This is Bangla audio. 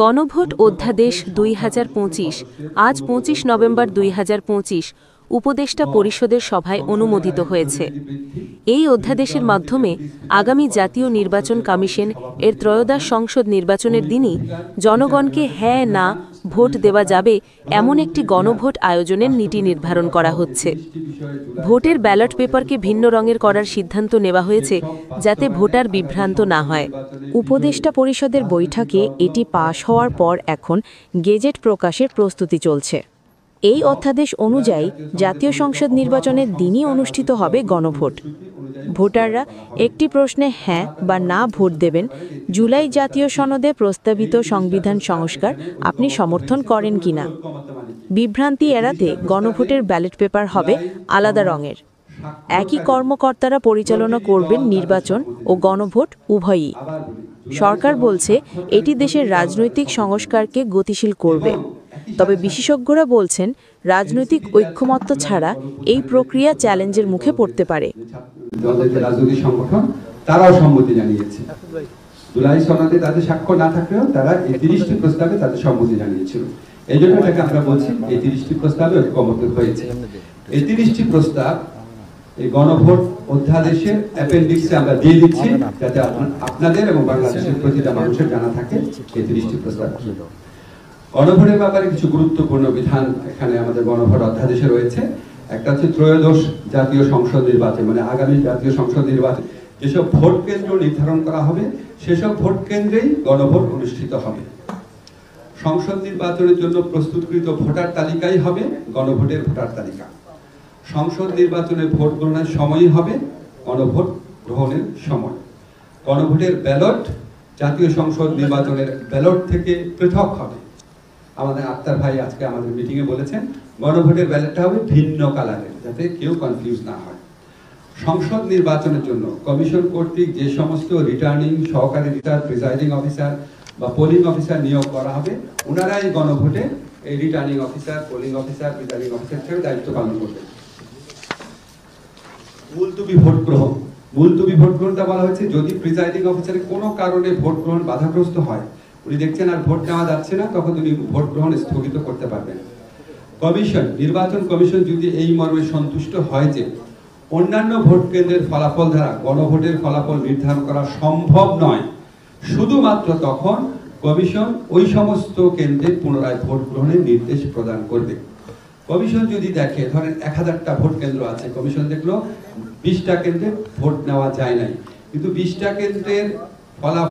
গণভোট অধ্যাদেশ ২০২৫ আজ ২৫ নভেম্বর ২০২৫ উপদেষ্টা পরিষদের সভায় অনুমোদিত হয়েছে। এই অধ্যাদেশের মাধ্যমে আগামী জাতীয় নির্বাচন কমিশন এর ত্রয়োদশ সংসদ নির্বাচনের দিনই জনগণকে হ্যাঁ না ভোট দেওয়া যাবে এমন একটি গণভোট আয়োজনের নীতি নির্ধারণ করা হচ্ছে। ভোটের ব্যালট পেপারকে ভিন্ন রঙের করার সিদ্ধান্ত নেওয়া হয়েছে যাতে ভোটার বিভ্রান্ত না হয়। উপদেষ্টা পরিষদের বৈঠকে এটি পাশ হওয়ার পর এখন গেজেট প্রকাশের প্রস্তুতি চলছে। এই অধ্যাদেশ অনুযায়ী জাতীয় সংসদ নির্বাচনের দিনই অনুষ্ঠিত হবে গণভোট। ভোটাররা একটি প্রশ্নে হ্যাঁ বা না ভোট দেবেন। জুলাই জাতীয় সনদে প্রস্তাবিত সংবিধান সংস্কার আপনি সমর্থন করেন কিনা। বিভ্রান্তি এড়াতে গণভোটের ব্যালট পেপার হবে আলাদা রঙের। একই কর্মকর্তারা পরিচালনা করবেন নির্বাচন ও গণভোট উভয়ই। সরকার বলছে এটি দেশের রাজনৈতিক সংস্কারকে গতিশীল করবে। তবে বিশেষজ্ঞরা বলছেন রাজনৈতিক ঐক্যমত্য ছাড়া এই প্রক্রিয়া চ্যালেঞ্জের মুখে পড়তে পারে। রাজনৈতিক সংগঠন তারাও সম্মতি জানিয়েছে। জুলাই সনদে তাদের স্বাক্ষর না থাকলেও তারা এই ৩০টি প্রস্তাবে তাদের সম্মতি জানিয়েছিল। এই জন্য এটাকে আমরা বলছি এই ৩০টি প্রস্তাবে ঐক্যমত্য হয়েছে। এই ৩০টি প্রস্তাব এই গণভোট অধ্যাদেশের অ্যাপেন্ডিক্সে আমরা দিয়ে দিচ্ছি যাতে আপনাদের এবং বাংলাদেশের প্রতিটা মানুষের জানা থাকে এই ৩০টি প্রস্তাব। গণভোটের ব্যাপারে কিছু গুরুত্বপূর্ণ বিধান এখানে আমাদের গণভোট অধ্যাদেশে রয়েছে। একটা হচ্ছে ত্রয়োদশ জাতীয় সংসদ নির্বাচন, মানে আগামী জাতীয় সংসদ নির্বাচন যেসব ভোট কেন্দ্র নির্ধারণ করা হবে সেসব ভোট কেন্দ্রেই গণভোট অনুষ্ঠিত হবে। সংসদ নির্বাচনের জন্য প্রস্তুতকৃত ভোটার তালিকাই হবে গণভোটের ভোটার তালিকা। সংসদ নির্বাচনে ভোট গ্রহণের সময়ই হবে গণভোট গ্রহণের সময়। গণভোটের ব্যালট জাতীয় সংসদ নির্বাচনের ব্যালট থেকে পৃথক হবে। আমাদের আক্তার ভাই আজকে আমাদের মিটিংয়ে বলেছেন গণভোটের ব্যালটটা হবে ভিন্ন কালারের, যাতে কেউ কনফিউজ না হয়। সংসদ নির্বাচনের জন্য কমিশন কর্তৃক যে সমস্ত রিটার্নিং সহকারী প্রিজাইডিং অফিসার বা পোলিং অফিসার নিয়োগ করা হবে, ওনারাই গণভোটে এই returning officer, polling officer, presiding officer হিসেবে দায়িত্ব পালন করবে। মুলতবি ভোট গ্রহণ, মুলতবি ভোট গ্রহণটা বলা হয়েছে যদি প্রিজাইডিং অফিসারের কোনো কারণে ভোট গ্রহণ বাধাগ্রস্ত হয়, উনি দেখছেন আর ভোট নেওয়া যাচ্ছে না, তখন উনি ভোট গ্রহণ স্থগিত করতে পারবেন। কমিশন, নির্বাচন কমিশন যদি এই মর্মে সন্তুষ্ট হয় যে অন্যান্য ভোট কেন্দ্রের ফলাফল দ্বারা গণভোটের ফলাফল নির্ধারণ করা সম্ভব নয়, শুধুমাত্র তখন কমিশন ওই সমস্ত কেন্দ্রে পুনরায় ভোট গ্রহণের নির্দেশ প্রদান করবে। কমিশন যদি দেখে ধরেন ১০০০টা ভোট কেন্দ্র আছে, কমিশন দেখলো ২০টা কেন্দ্রে ভোট নেওয়া যায় নাই, কিন্তু ২০টা কেন্দ্রের ফলাফল